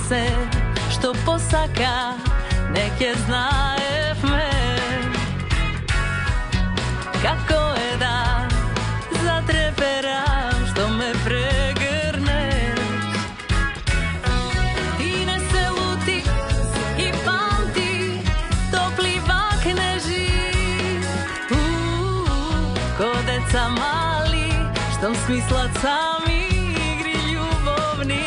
se što posaka neke znaje me kako je da zatreperam što me pregrneš i ne se luti i pamti topli vakne živ ko deca mali što smislat sami igri ljubovni.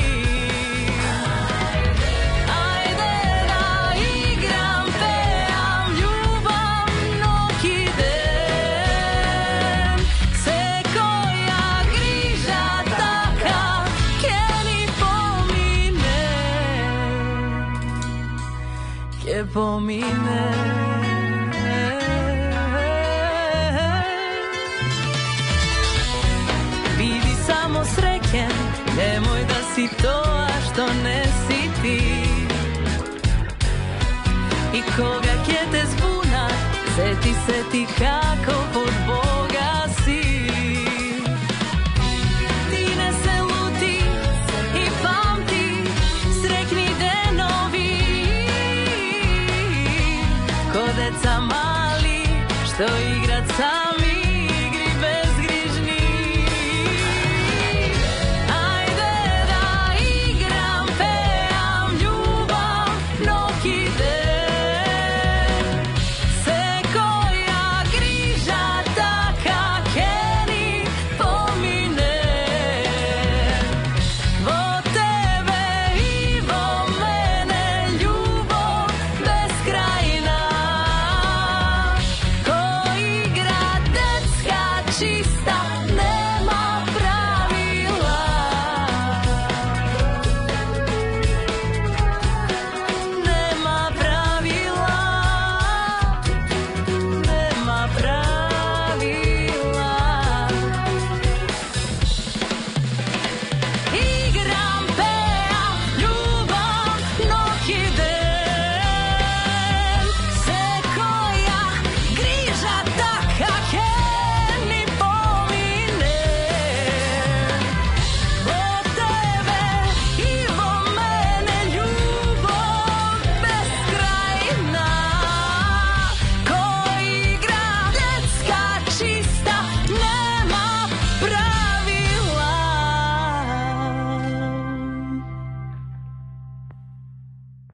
Pomine bili samo srećen, nemoj da si to, a što ne si ti i koga ke te zbuna se